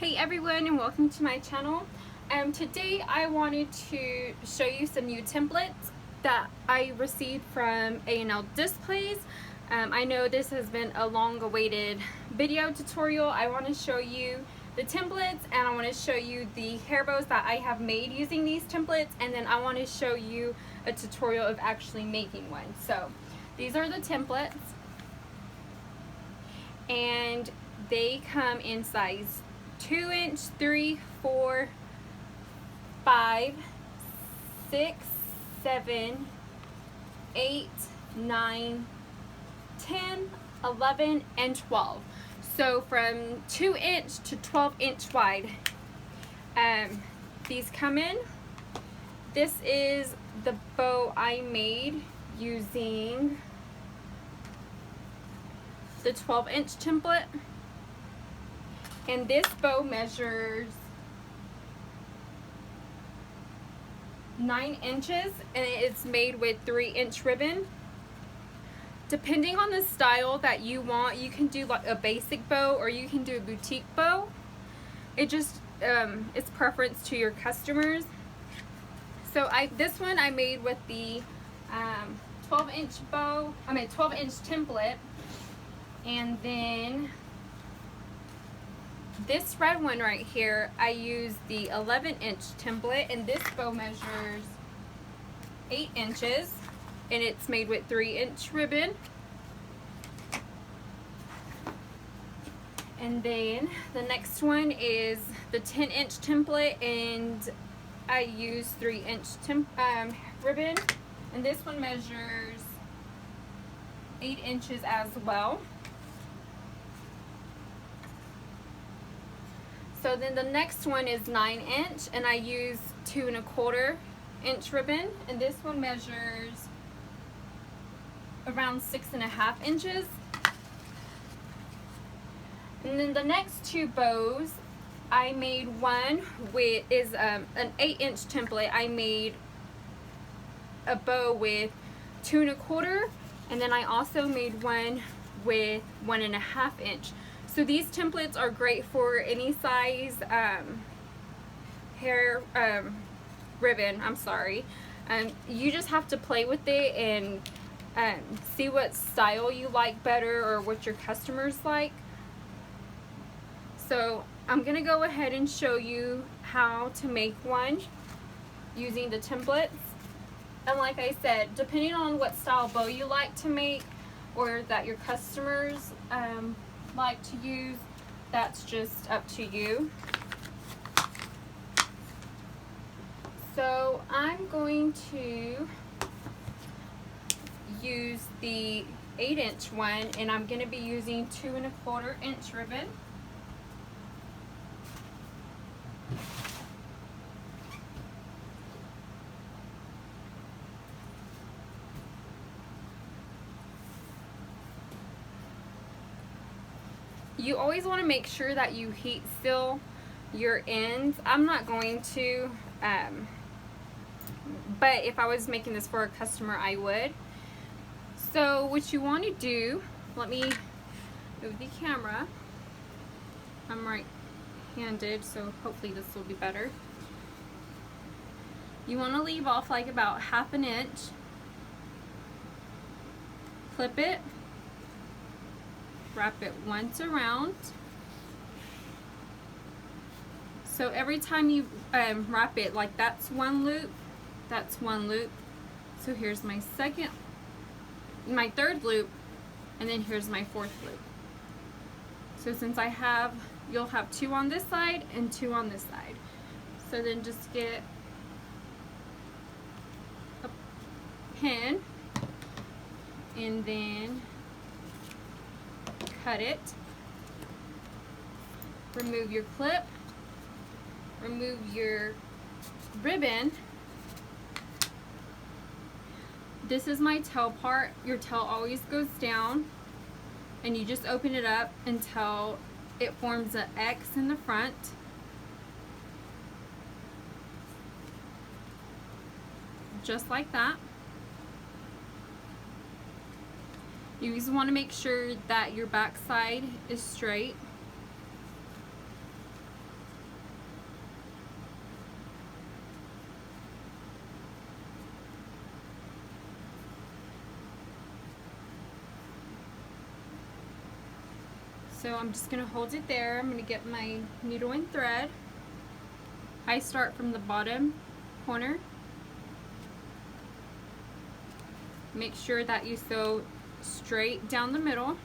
Hey everyone, and welcome to my channel. Today I wanted to show you some new templates that I received from A&L Displays. I know this has been a long awaited video tutorial. I want to show you the templates, and I want to show you the hair bows that I have made using these templates, and then I want to show you a tutorial of actually making one. So these are the templates, and they come in size 2-inch, 3, 4, 5, 6, 7, 8, 9, 10, 11, and 12. So from 2-inch to 12-inch wide. These come in. This is the bow I made using the 12-inch template. And this bow measures 9 inches, and it's made with 3-inch ribbon. Depending on the style that you want, you can do like a basic bow or you can do a boutique bow. It just it's preference to your customers. So this one I made with the 12-inch bow. 12-inch template, and then this red one right here, I used the 11-inch template, and this bow measures 8 inches, and it's made with 3-inch ribbon. And then the next one is the 10-inch template, and I used 3-inch ribbon, and this one measures 8 inches as well. So then the next one is 9-inch, and I use 2 1/4-inch ribbon, and this one measures around 6.5 inches. And then the next two bows, I made one with an 8-inch template. I made a bow with 2 1/4, and then I also made one with 1.5 inch. So these templates are great for any size hair ribbon. You just have to play with it and see what style you like better or what your customers like. So I'm gonna go ahead and show you how to make one using the templates. And like I said, depending on what style bow you like to make or that your customers like to use, that's just up to you. So I'm going to use the 8-inch one, and I'm going to be using 2 1/4-inch ribbon. You always want to make sure that you heat seal your ends. I'm not going to, but if I was making this for a customer, I would. So what you want to do, let me move the camera. I'm right-handed, so hopefully this will be better. You want to leave off like about 1/2 inch. Clip it. Wrap it once around. So every time you wrap it, like that's one loop, that's one loop. So here's my third loop, and then here's my 4th loop. So since you'll have 2 on this side and 2 on this side. So then just get a pin, and then cut it, remove your clip, remove your ribbon. This is my tail part. Your tail always goes down, and you just open it up until it forms an X in the front. Just like that. You just want to make sure that your back side is straight. So I'm just going to hold it there. I'm going to get my needle and thread. I start from the bottom corner. Make sure that you sew straight down the middle.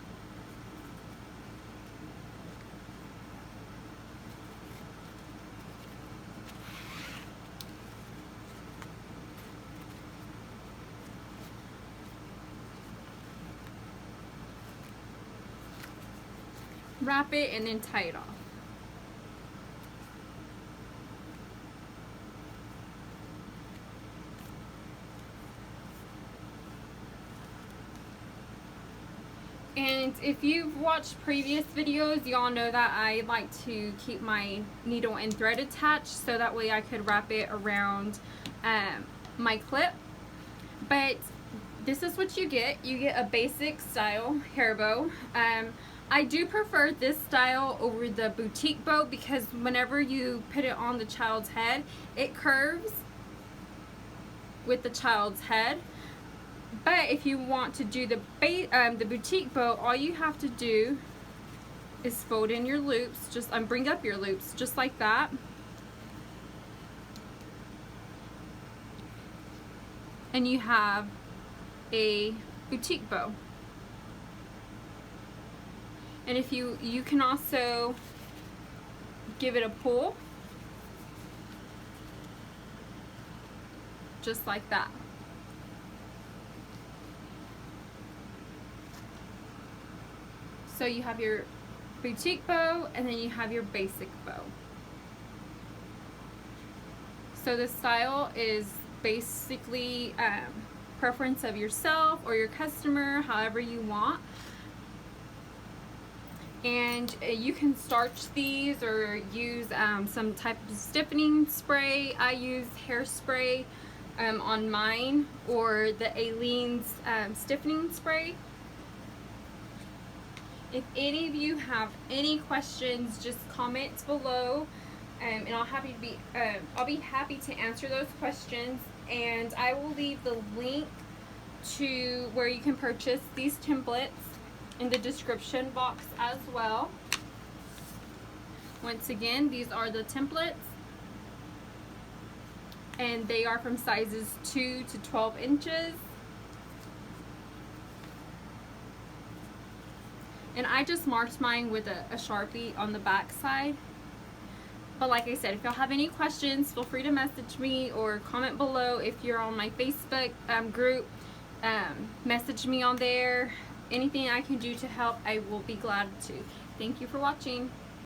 Wrap it and then tie it off. And if you've watched previous videos, y'all know that I like to keep my needle and thread attached so that way I could wrap it around my clip. But this is what you get. You get a basic style hair bow. I do prefer this style over the boutique bow because whenever you put it on the child's head, it curves with the child's head. But if you want to do the boutique bow, all you have to do is fold in your loops, just bring up your loops just like that. And you have a boutique bow. And if you can also give it a pull just like that. So you have your boutique bow and then you have your basic bow. So the style is basically preference of yourself or your customer, however you want. And you can starch these or use some type of stiffening spray. I use hairspray on mine, or the Aleene's stiffening spray. If any of you have any questions, just comment below, and I'll be happy to answer those questions. And I will leave the link to where you can purchase these templates in the description box as well. Once again, these are the templates, and they are from sizes 2 to 12 inches. And I just marked mine with a Sharpie on the back side. But like I said, if y'all have any questions, feel free to message me or comment below. If you're on my Facebook group, message me on there. Anything I can do to help, I will be glad to. Thank you for watching.